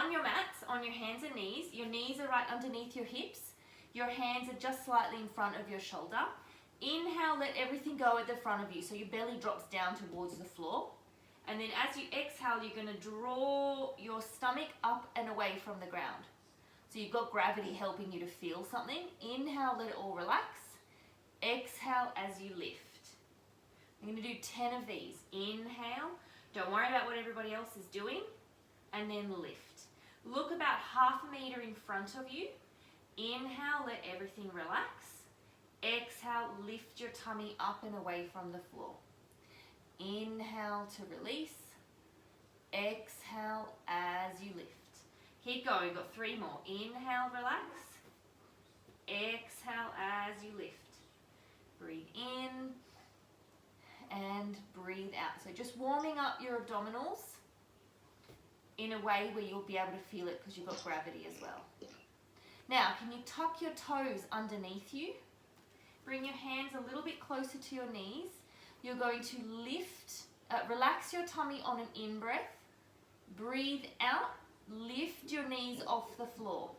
on your mats, on your hands and knees. Your knees are right underneath your hips. Your hands are just slightly in front of your shoulder. Inhale, let everything go at the front of you, so your belly drops down towards the floor. And then as you exhale, you're going to draw your stomach up and away from the ground. So you've got gravity helping you to feel something. Inhale, let it all relax. Exhale as you lift. I'm going to do 10 of these. Inhale, don't worry about what everybody else is doing, and then lift. Look about half a meter in front of you. Inhale, let everything relax. Exhale, lift your tummy up and away from the floor. Inhale to release. Exhale as you lift. Keep going, we've got 3 more. Inhale, relax. Exhale as you lift. Breathe in and breathe out. So just warming up your abdominals in a way where you'll be able to feel it because you've got gravity as well. Now, can you tuck your toes underneath you? Bring your hands a little bit closer to your knees. You're going to relax your tummy on an in-breath. Breathe out, lift your knees off the floor.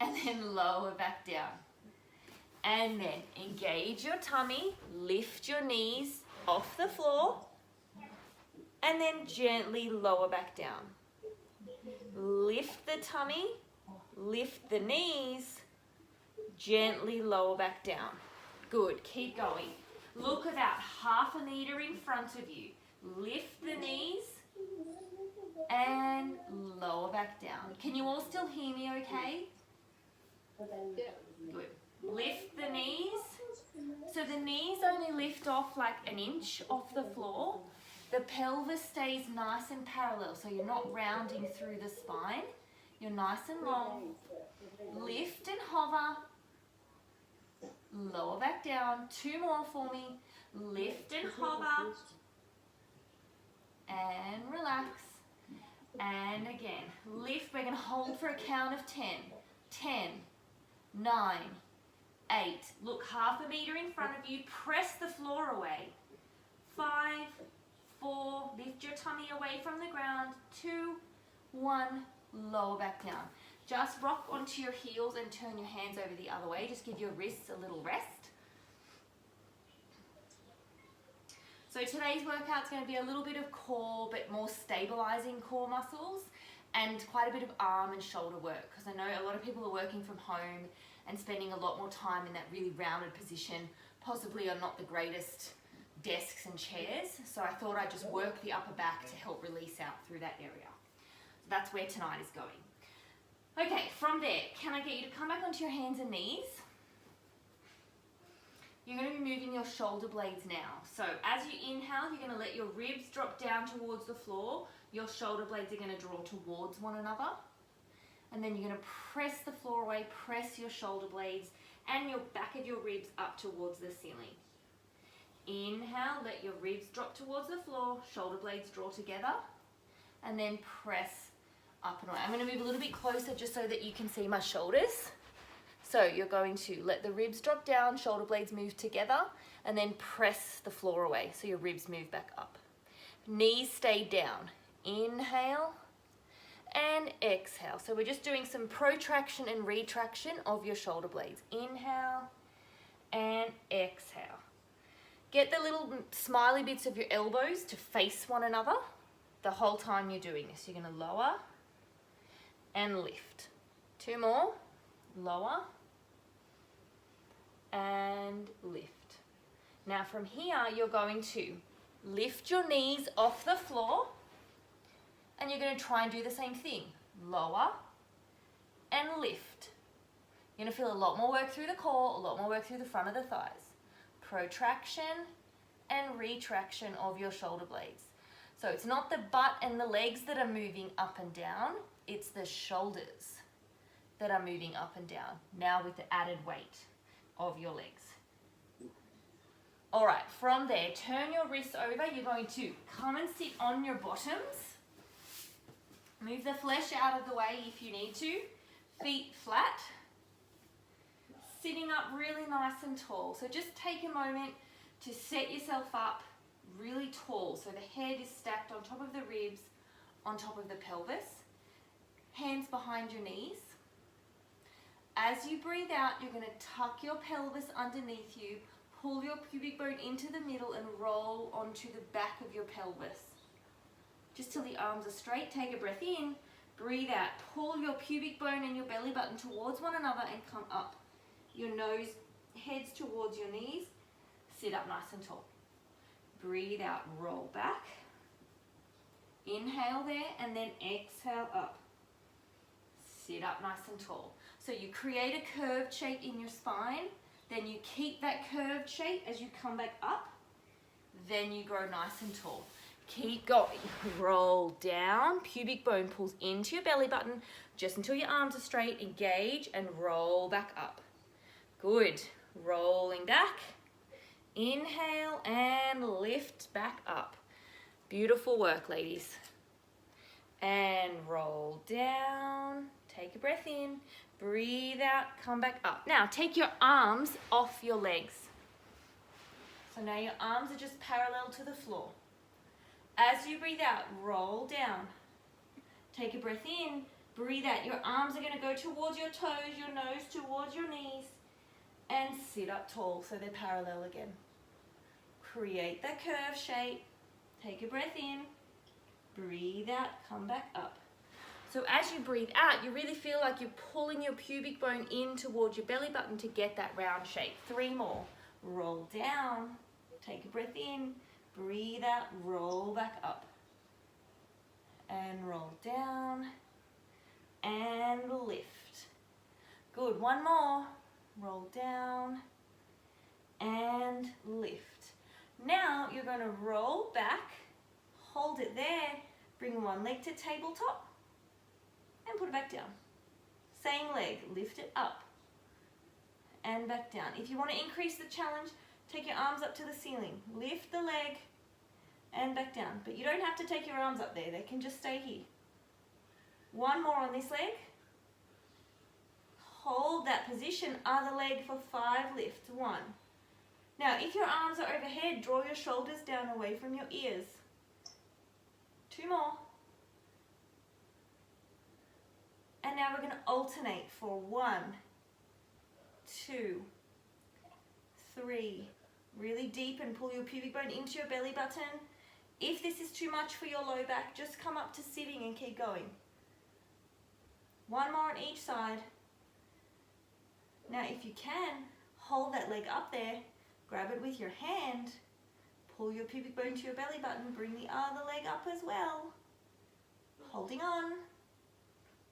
And then lower back down. And then engage your tummy, lift your knees off the floor, and then gently lower back down. Lift the tummy, lift the knees, gently lower back down. Good, keep going. Look about half a meter in front of you. Lift the knees and lower back down. Can you all still hear me okay? Good. Lift the knees. So the knees only lift off like an inch off the floor. The pelvis stays nice and parallel, so you're not rounding through the spine. You're nice and long. Lift and hover. Lower back down. 2 more for me. Lift and hover. And relax. And again, lift. We're going to hold for a count of 10. 10, 9, 8. Look half a meter in front of you. Press the floor away. 5, 4. Lift your tummy away from the ground. 2, 1. Lower back down. Just rock onto your heels and turn your hands over the other way. Just give your wrists a little rest. So today's workout's going to be a little bit of core, but more stabilizing core muscles, and quite a bit of arm and shoulder work, because I know a lot of people are working from home and spending a lot more time in that really rounded position, possibly on not the greatest desks and chairs. So I thought I'd just work the upper back to help release out through that area. So that's where tonight is going. Okay, from there, can I get you to come back onto your hands and knees? You're going to be moving your shoulder blades now. So as you inhale, you're going to let your ribs drop down towards the floor. Your shoulder blades are going to draw towards one another. And then you're going to press the floor away, press your shoulder blades and your back of your ribs up towards the ceiling. Inhale, let your ribs drop towards the floor, shoulder blades draw together, and then press up and away. I'm going to move a little bit closer just so that you can see my shoulders. So you're going to let the ribs drop down, shoulder blades move together, and then press the floor away so your ribs move back up. Knees stay down. Inhale and exhale. So we're just doing some protraction and retraction of your shoulder blades. Inhale and exhale. Get the little smiley bits of your elbows to face one another the whole time you're doing this. You're going to lower and lift. 2 more. Lower and lift. Now from here, you're going to lift your knees off the floor, and you're going to try and do the same thing. Lower and lift. You're going to feel a lot more work through the core, a lot more work through the front of the thighs. Protraction and retraction of your shoulder blades. So it's not the butt and the legs that are moving up and down, it's the shoulders that are moving up and down, now with the added weight of your legs. All right, from there, turn your wrists over. You're going to come and sit on your bottoms. Move the flesh out of the way if you need to. Feet flat. Sitting up really nice and tall. So just take a moment to set yourself up really tall. So the head is stacked on top of the ribs, on top of the pelvis. Hands behind your knees. As you breathe out, you're going to tuck your pelvis underneath you, pull your pubic bone into the middle and roll onto the back of your pelvis. Just till the arms are straight. Take a breath in, breathe out. Pull your pubic bone and your belly button towards one another and come up. Your nose heads towards your knees. Sit up nice and tall. Breathe out, roll back. Inhale there and then exhale up. Sit up nice and tall. So you create a curved shape in your spine, then you keep that curved shape as you come back up, then you grow nice and tall. Keep going. Roll down, pubic bone pulls into your belly button just until your arms are straight. Engage and roll back up. Good. Rolling back. Inhale and lift back up. Beautiful work, ladies. And roll down. Take a breath in. Breathe out. Come back up. Now, take your arms off your legs. So now your arms are just parallel to the floor. As you breathe out, roll down. Take a breath in. Breathe out. Your arms are going to go towards your toes, your nose towards your knees. And sit up tall so they're parallel again. Create that curve shape. Take a breath in. Breathe out. Come back up. So as you breathe out, you really feel like you're pulling your pubic bone in towards your belly button to get that round shape. 3 more. Roll down. Take a breath in. Breathe out. Roll back up. And roll down. And lift. Good. 1 more. Roll down. And lift. Now you're going to roll back. Hold it there. Bring one leg to tabletop. And put it back down. Same leg, lift it up and back down. If you want to increase the challenge, take your arms up to the ceiling. Lift the leg and back down. But you don't have to take your arms up there. They can just stay here. 1 more on this leg. Hold that position. Other leg for 5 lifts. 1. Now, if your arms are overhead, draw your shoulders down away from your ears. 2 more. And now we're going to alternate for 1, 2, 3. Really deep and pull your pubic bone into your belly button. If this is too much for your low back, just come up to sitting and keep going. 1 more on each side. Now if you can, hold that leg up there, grab it with your hand, pull your pubic bone to your belly button, bring the other leg up as well. Holding on.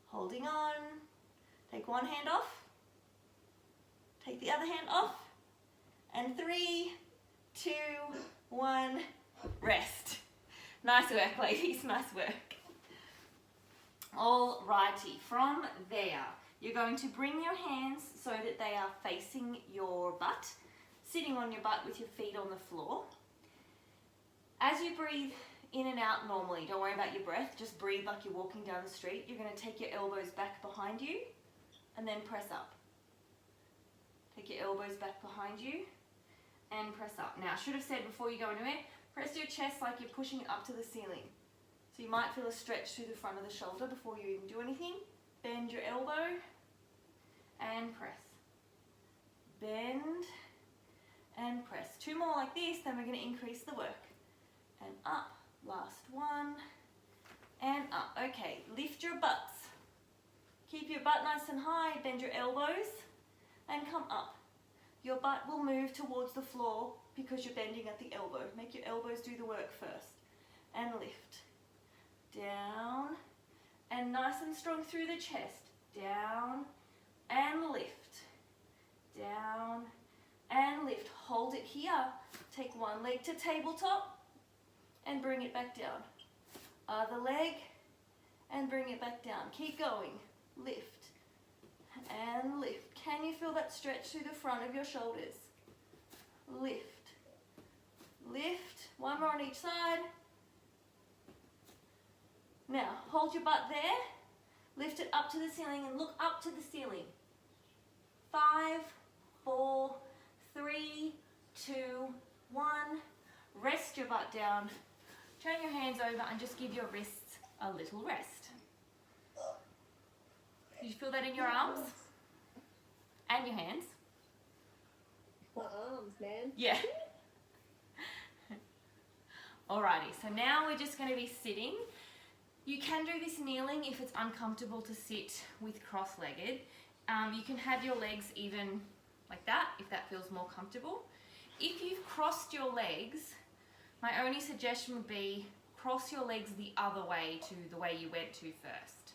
Holding on. Take one hand off. Take the other hand off. And 3, 2, 1, rest. Nice work, ladies, nice work. Alrighty, from there, you're going to bring your hands so that they are facing your butt, sitting on your butt with your feet on the floor. As you breathe in and out normally, don't worry about your breath, just breathe like you're walking down the street. You're going to take your elbows back behind you and then press up. Take your elbows back behind you and press up. Now, I should have said before you go into it, press your chest like you're pushing it up to the ceiling. So you might feel a stretch through the front of the shoulder before you even do anything. Bend your elbow and press. Bend and press. 2 more like this, then we're going to increase the work. And up. Last one. And up. Okay, lift your butts. Keep your butt nice and high. Bend your elbows and come up. Your butt will move towards the floor because you're bending at the elbow. Make your elbows do the work first. And lift. Down. And nice and strong through the chest. Down and lift. Down and lift. Hold it here. Take one leg to tabletop and bring it back down. Other leg and bring it back down. Keep going. Lift and lift. Can you feel that stretch through the front of your shoulders? Lift. Lift. 1 more on each side. Now, hold your butt there. Lift it up to the ceiling and look up to the ceiling. 5, 4, 3, 2, 1. Rest your butt down. Turn your hands over and just give your wrists a little rest. Did you feel that in your arms? And your hands? My arms, man. Yeah. Alrighty, so now we're just going to be sitting. You can do this kneeling if it's uncomfortable to sit with cross-legged. You can have your legs even like that if that feels more comfortable. If you've crossed your legs, my only suggestion would be cross your legs the other way to the way you went to first.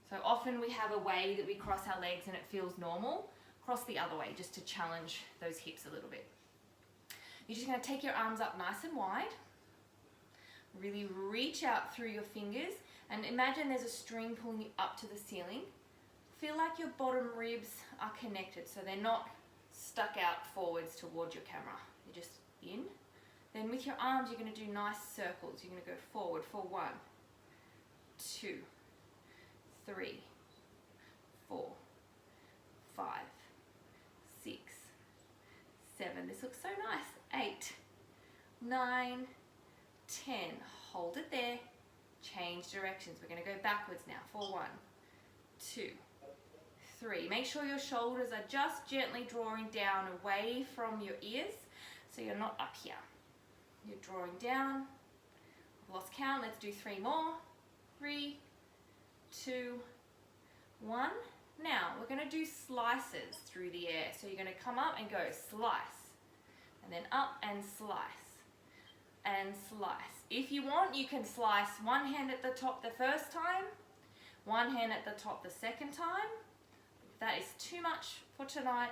So often we have a way that we cross our legs and it feels normal. Cross the other way just to challenge those hips a little bit. You're just going to take your arms up nice and wide. Really reach out through your fingers and imagine there's a string pulling you up to the ceiling. Feel like your bottom ribs are connected so they're not stuck out forwards towards your camera. You're just in. Then with your arms you're going to do nice circles. You're going to go forward for 1, 2, 3, 4, 5, 6, 7. This looks so nice. 8, 9, 10. Hold it there. Change directions. We're going to go backwards now for 1, 2, 3. Make sure your shoulders are just gently drawing down away from your ears so you're not up here. You're drawing down. I've lost count. Let's do 3 more. 3, 2, 1. Now we're going to do slices through the air. So you're going to come up and go slice, and then up and slice, and slice. If you want, you can slice one hand at the top the first time, one hand at the top the second time. If that is too much for tonight,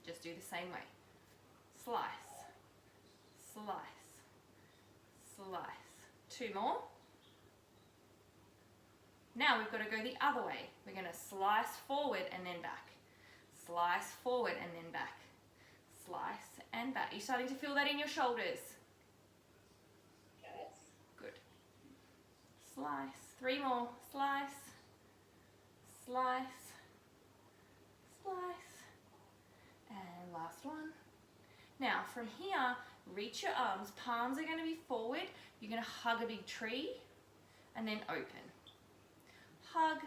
just do the same way. Slice, slice, slice. 2 more. Now we've got to go the other way. We're going to slice forward and then back. Slice forward and then back. Slice and back. You're starting to feel that in your shoulders. Yes. Good. Slice. 3 more. Slice. Slice. Slice. And last one. Now from here, reach your arms. Palms are going to be forward. You're going to hug a big tree and then open. Hug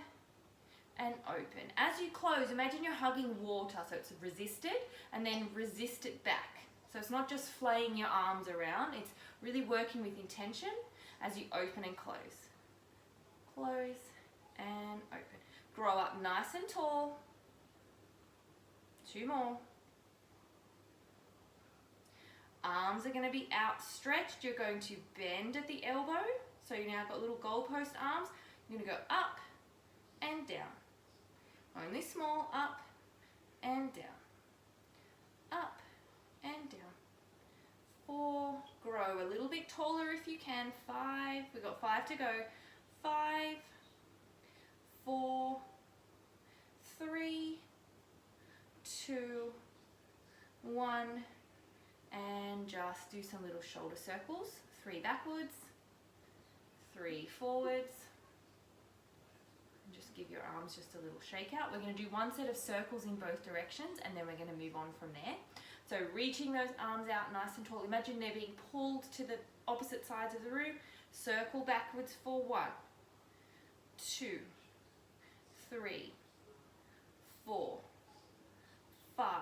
and open. As you close, imagine you're hugging water, so it's resisted and then resist it back. So it's not just flaying your arms around, it's really working with intention as you open and close. Close and open. Grow up nice and tall. 2 more. Arms are going to be outstretched. You're going to bend at the elbow. So you now got little goalpost arms. You're going to go up and down. Only small, up and down. Up and down. 4, grow a little bit taller if you can. 5, we've got 5 to go. 5, 4, 3, 2, 1, and just do some little shoulder circles. 3 backwards, 3 forwards. Just give your arms just a little shake out. We're going to do 1 set of circles in both directions and then we're going to move on from there. So reaching those arms out nice and tall. Imagine they're being pulled to the opposite sides of the room. Circle backwards for 1, 2, 3, 4, 5,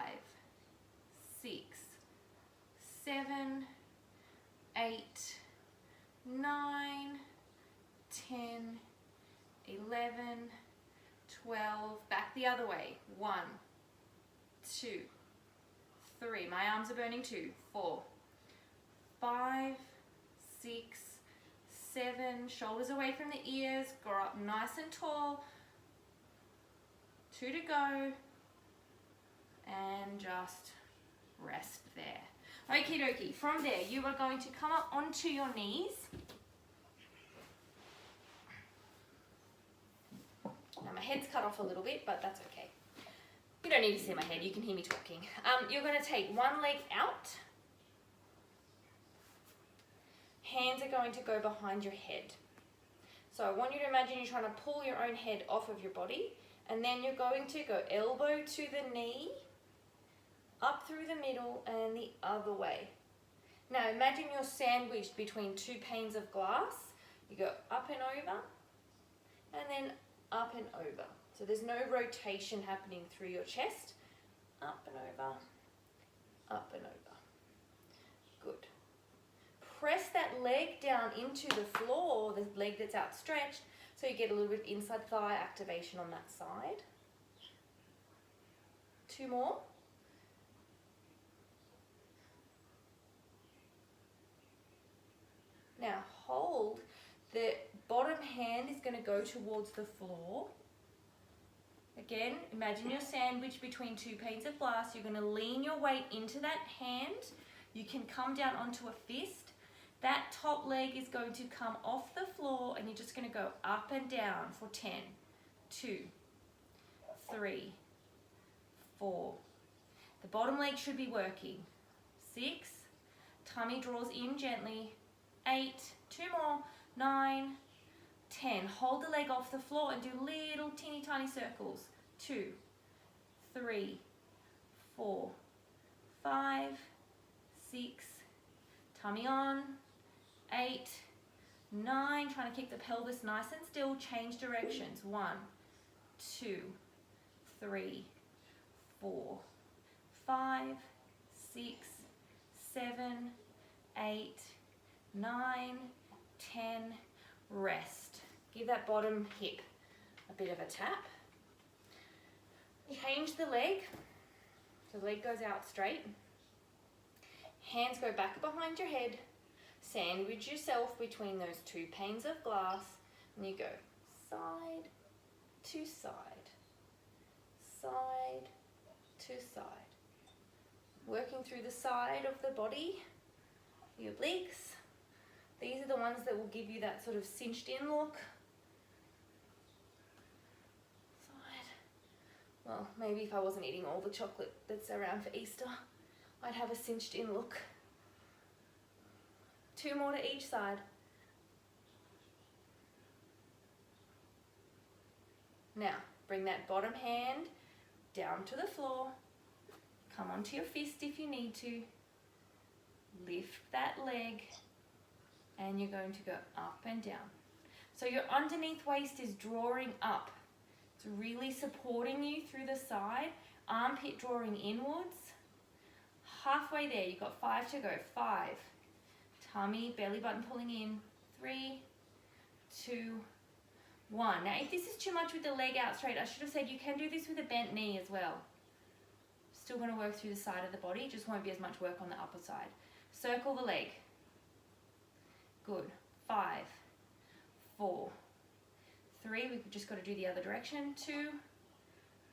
6, 7, 8, 9, 10, 11, 12, back the other way. 1, 2, 3. My arms are burning. 2, 4, 5, 6, 7. Shoulders away from the ears. Grow up nice and tall. 2 to go. And just rest there. Okie dokie. From there, you are going to come up onto your knees. Now my head's cut off a little bit, but that's okay. You don't need to see my head, you can hear me talking. You're going to take one leg out. Hands are going to go behind your head. So I want you to imagine you're trying to pull your own head off of your body, and then you're going to go elbow to the knee, up through the middle and the other way. Now imagine you're sandwiched between 2 panes of glass. You go up and over, and then up and over. So there's no rotation happening through your chest. Up and over, up and over. Good. Press that leg down into the floor, the leg that's outstretched, so you get a little bit of inside thigh activation on that side. 2 more. Now hold. The bottom hand is going to go towards the floor. Again, imagine your sandwich between 2 panes of glass. You're going to lean your weight into that hand. You can come down onto a fist. That top leg is going to come off the floor and you're just going to go up and down for 10, 2, 3, 4. The bottom leg should be working. 6, tummy draws in gently. 8, 2 more, 9, 10. Hold the leg off the floor and do little teeny tiny circles. 2, 3, 4, 5, 6, tummy on. 8, 9, trying to keep the pelvis nice and still. Change directions. 1, 2, 3, 4, 5, 6, 7, 8, 9, 10. Rest. Give that bottom hip a bit of a tap. Change the leg. So the leg goes out straight. Hands go back behind your head. Sandwich yourself between those 2 panes of glass, and you go side to side, side to side. Working through the side of the body, your obliques. These are the ones that will give you that sort of cinched in look. Side. Well, maybe if I wasn't eating all the chocolate that's around for Easter, I'd have a cinched in look. 2 more to each side. Now, bring that bottom hand down to the floor. Come onto your fist if you need to. Lift that leg. And you're going to go up and down. So your underneath waist is drawing up. It's really supporting you through the side. Armpit drawing inwards. Halfway there, you've got 5 to go. 5. Tummy, belly button pulling in. 3, 2, 1. Now, if this is too much with the leg out straight, I should have said you can do this with a bent knee as well. Still going to work through the side of the body, just won't be as much work on the upper side. Circle the leg. Good. 5, 4, 3. We've just got to do the other direction. 2,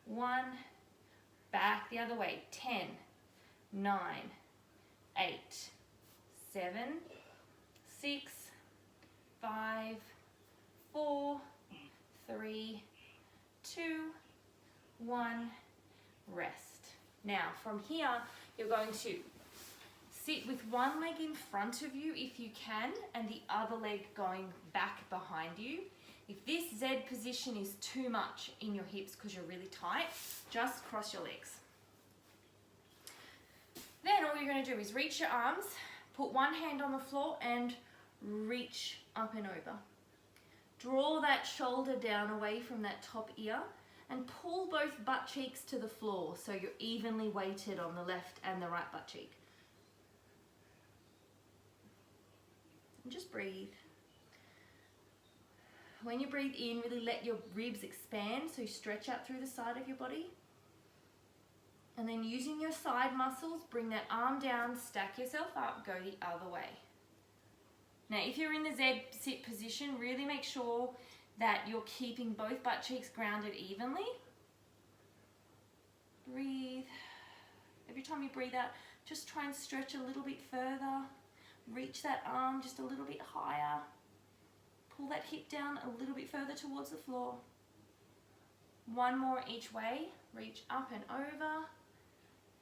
1. Back the other way. 10, 9, 8, 7, 6, 5, 4, 3, 2, 1. Rest. Now, from here, you're going to sit with one leg in front of you if you can, and the other leg going back behind you. If this Z position is too much in your hips because you're really tight, just cross your legs. Then all you're going to do is reach your arms, put one hand on the floor and reach up and over. Draw that shoulder down away from that top ear and pull both butt cheeks to the floor so you're evenly weighted on the left and the right butt cheek. And just breathe. When you breathe in, really let your ribs expand so you stretch out through the side of your body. And then using your side muscles, bring that arm down, stack yourself up, go the other way. Now, if you're in the Z sit position, really make sure that you're keeping both butt cheeks grounded evenly. Breathe. Every time you breathe out, just try and stretch a little bit further. Reach that arm just a little bit higher. Pull that hip down a little bit further towards the floor. One more each way. Reach up and over.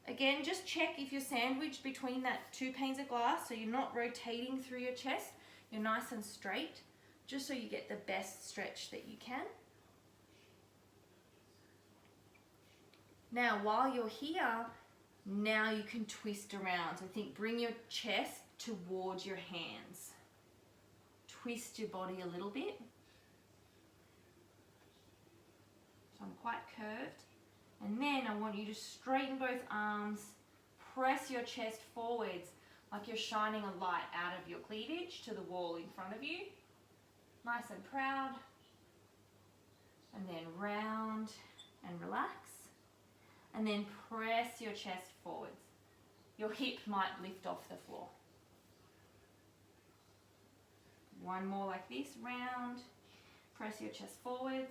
Again, just check if you're sandwiched between that 2 panes of glass so you're not rotating through your chest. You're nice and straight, just so you get the best stretch that you can. Now, while you're here, now you can twist around. So I think bring your chest towards your hands. twist your body a little bit. So I'm quite curved. And then I want you to straighten both arms, press your chest forwards like you're shining a light out of your cleavage to the wall in front of you. Nice and proud. And then round and relax. And then press your chest forwards. Your hip might lift off the floor. One more like this, round. Press your chest forwards.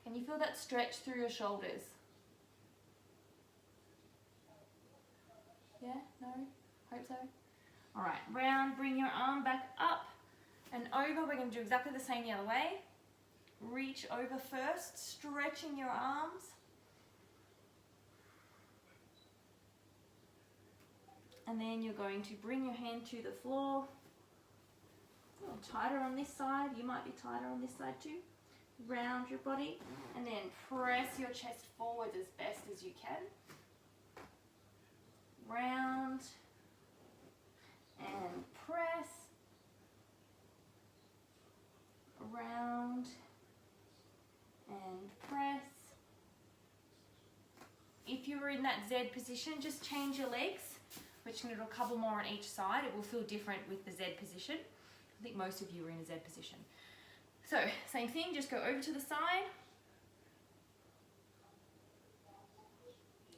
Can you feel that stretch through your shoulders? Yeah? No? Hope so. All right, round, bring your arm back up and over. We're going to do exactly the same the other way. Reach over first, stretching your arms. And then you're going to bring your hand to the floor. A little tighter on this side. You might be tighter on this side too. Round your body and then press your chest forward as best as you can. Round and press. Round and press. If you were in that Z position, just change your legs. We're just going to do a couple more on each side. It will feel different with the Z position. I think most of you are in a Z position. So, same thing, just go over to the side.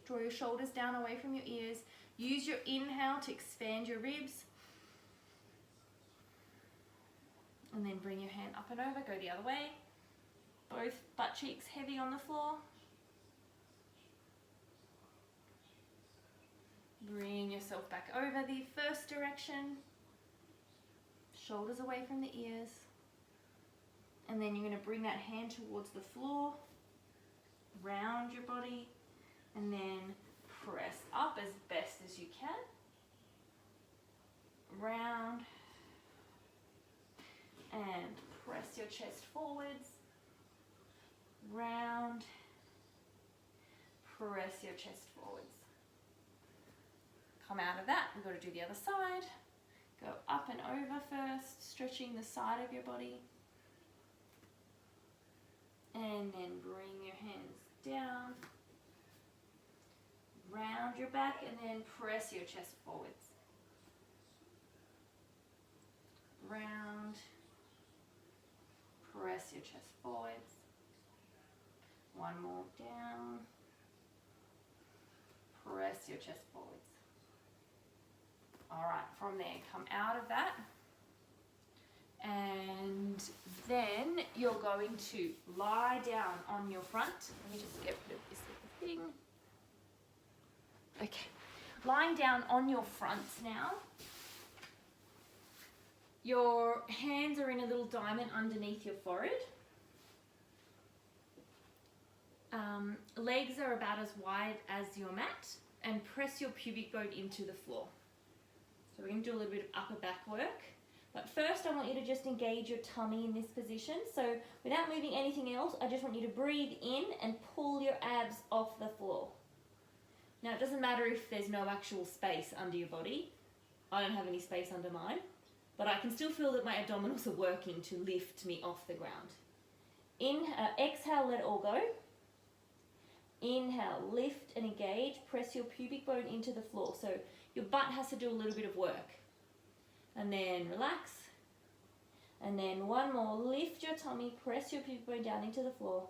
Draw your shoulders down away from your ears. Use your inhale to expand your ribs. And then bring your hand up and over, go the other way. Both butt cheeks heavy on the floor. Bring yourself back over the first direction. Shoulders away from the ears. And then you're going to bring that hand towards the floor. Round your body. And then press up as best as you can. Round. And press your chest forwards. Round. Press your chest forwards. Come out of that, we've got to do the other side. Go up and over first, stretching the side of your body. And then bring your hands down. Round your back and then press your chest forwards. Round. Press your chest forwards. One more down. Press your chest forwards. All right, from there, come out of that. And then you're going to lie down on your front. Let me just get rid of this little thing. Okay, lying down on your front now. Your hands are in a little diamond underneath your forehead. Legs are about as wide as your mat, and press your pubic bone into the floor. So we're going to do a little bit of upper back work. But first I want you to just engage your tummy in this position. So without moving anything else, I just want you to breathe in and pull your abs off the floor. Now it doesn't matter if there's no actual space under your body. I don't have any space under mine. But I can still feel that my abdominals are working to lift me off the ground. Exhale, let it all go. Inhale, lift and engage. Press your pubic bone into the floor. So your butt has to do a little bit of work. And then relax. And then one more. Lift your tummy. Press your pubic bone down into the floor.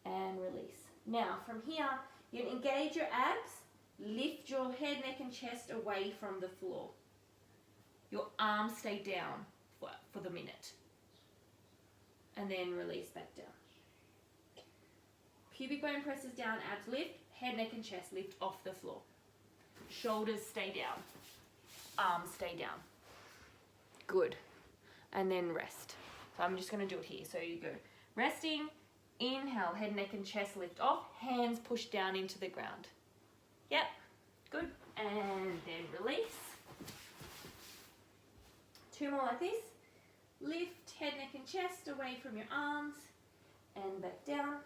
And release. Now from here, you engage your abs. Lift your head, neck and chest away from the floor. Your arms stay down for the minute. And then release back down. Pubic bone presses down, abs lift, head, neck and chest lift off the floor. Shoulders stay down. Arms stay down. Good. And then rest. So I'm just going to do it here. So you go resting, inhale, head, neck and chest lift off, hands push down into the ground. Yep. Good. And then release. Two more like this. Lift, head, neck and chest away from your arms and back down.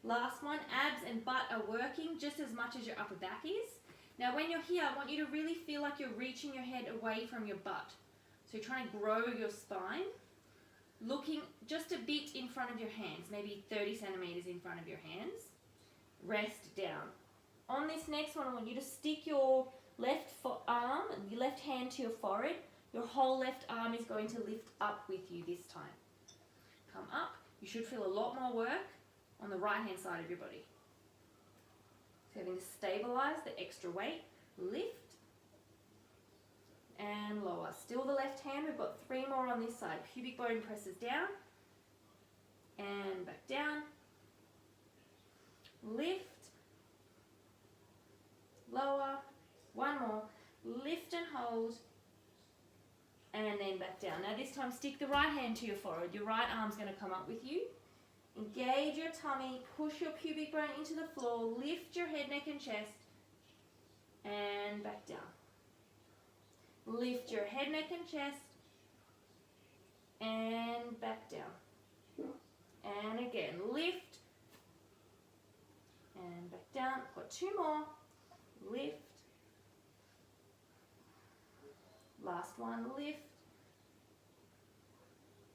Last one, abs and butt are working just as much as your upper back is. Now when you're here, I want you to really feel like you're reaching your head away from your butt. So you're trying to grow your spine, looking just a bit in front of your hands, maybe 30 centimeters in front of your hands. Rest down. On this next one, I want you to stick your left arm, your left hand to your forehead. Your whole left arm is going to lift up with you this time. Come up. You should feel a lot more work on the right hand side of your body. So having to stabilize the extra weight. Lift and lower. Still the left hand. We've got 3 more on this side. Pubic bone presses down and back down. Lift, lower, 1 more. Lift and hold, and then back down. Now this time stick the right hand to your forehead. Your right arm's going to come up with you. Engage your tummy, push your pubic bone into the floor, lift your head, neck and chest, and back down. Lift your head, neck and chest, and back down. And again, lift, and back down. Got 2 more. Lift. Last one, lift.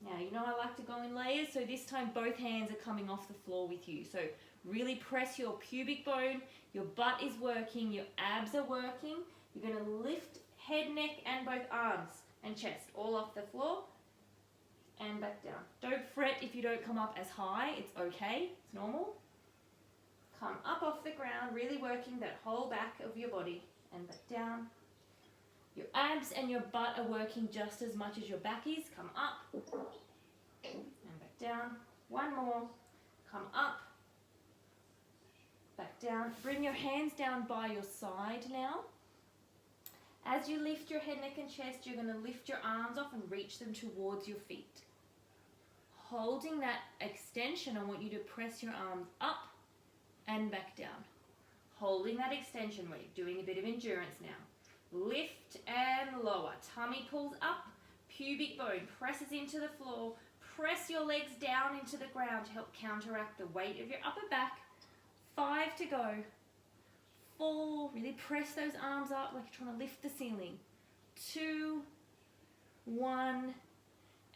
Now, you know I like to go in layers, so this time both hands are coming off the floor with you. So really press your pubic bone, your butt is working, your abs are working. You're going to lift head, neck, and both arms and chest all off the floor and back down. Don't fret if you don't come up as high, it's okay, it's normal. Come up off the ground, really working that whole back of your body and back down. Your abs and your butt are working just as much as your back is. Come up and back down. 1 more. Come up, back down. Bring your hands down by your side now. As you lift your head, neck and chest, you're going to lift your arms off and reach them towards your feet. Holding that extension, I want you to press your arms up and back down. Holding that extension, we're doing a bit of endurance now. Lift and lower. Tummy pulls up. Pubic bone presses into the floor. Press your legs down into the ground to help counteract the weight of your upper back. 5 to go. 4. Really press those arms up like you're trying to lift the ceiling. 2, 1,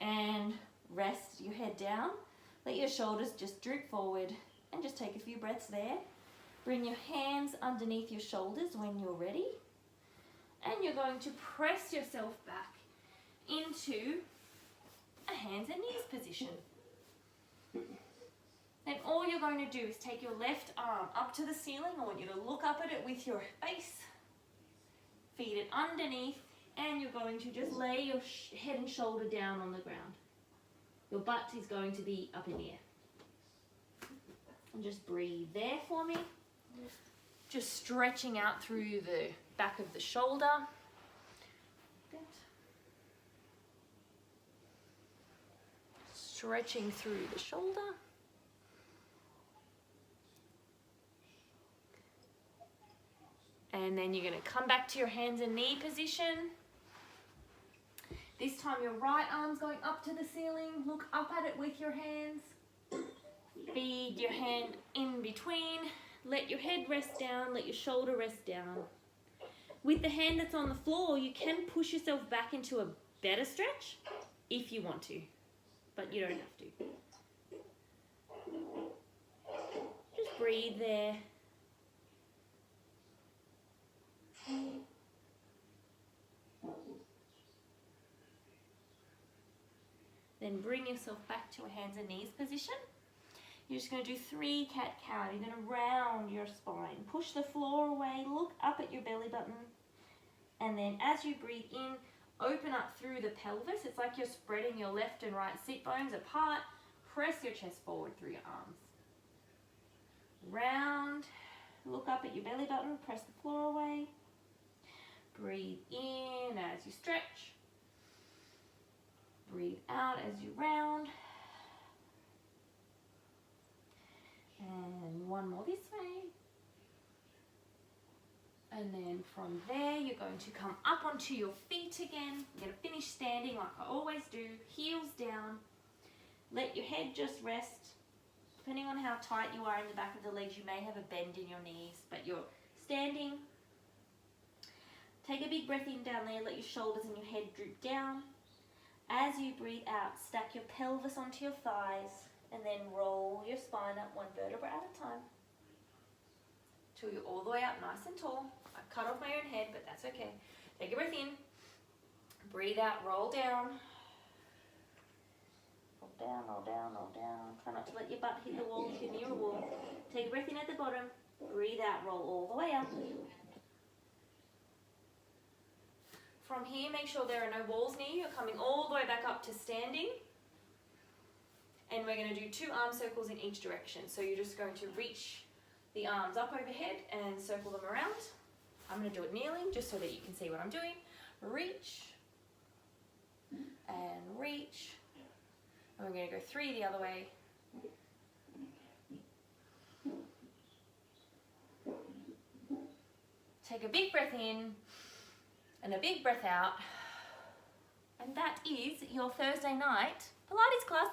and rest your head down. Let your shoulders just droop forward and just take a few breaths there. Bring your hands underneath your shoulders when you're ready. And you're going to press yourself back into a hands and knees position. Then all you're going to do is take your left arm up to the ceiling. I want you to look up at it with your face. Feet it underneath. And you're going to just lay your head and shoulder down on the ground. Your butt is going to be up in the air. And just breathe there for me. Just stretching out through the back of the shoulder. Stretching through the shoulder. And then you're going to come back to your hands and knee position. This time your right arm's going up to the ceiling. Look up at it with your hands. Feed your hand in between. Let your head rest down. Let your shoulder rest down. With the hand that's on the floor, you can push yourself back into a better stretch if you want to, but you don't have to. Just breathe there. Then bring yourself back to a hands and knees position. You're just going to do 3 cat-cow. You're going to round your spine. Push the floor away. Look up at your belly button. And then as you breathe in, open up through the pelvis. It's like you're spreading your left and right sit bones apart. Press your chest forward through your arms. Round. Look up at your belly button. Press the floor away. Breathe in as you stretch. Breathe out as you round. And 1 more this way. And then from there, you're going to come up onto your feet again. You're going to finish standing like I always do. Heels down. Let your head just rest. Depending on how tight you are in the back of the legs, you may have a bend in your knees, but you're standing. Take a big breath in down there. Let your shoulders and your head droop down. As you breathe out, stack your pelvis onto your thighs and then roll your spine up one vertebra at a time till you're all the way up nice and tall. I cut off my own head, but that's okay. Take a breath in, breathe out, roll down. Roll down, roll down, roll down. Try not to let your butt hit the wall if you're near a wall. Take a breath in at the bottom, breathe out, roll all the way up. From here, make sure there are no walls near you. You're coming all the way back up to standing. And we're going to do 2 arm circles in each direction. So you're just going to reach the arms up overhead and circle them around. I'm going to do it kneeling just so that you can see what I'm doing. Reach and reach. And we're going to go 3 the other way. Take a big breath in and a big breath out. And that is your Thursday night Pilates class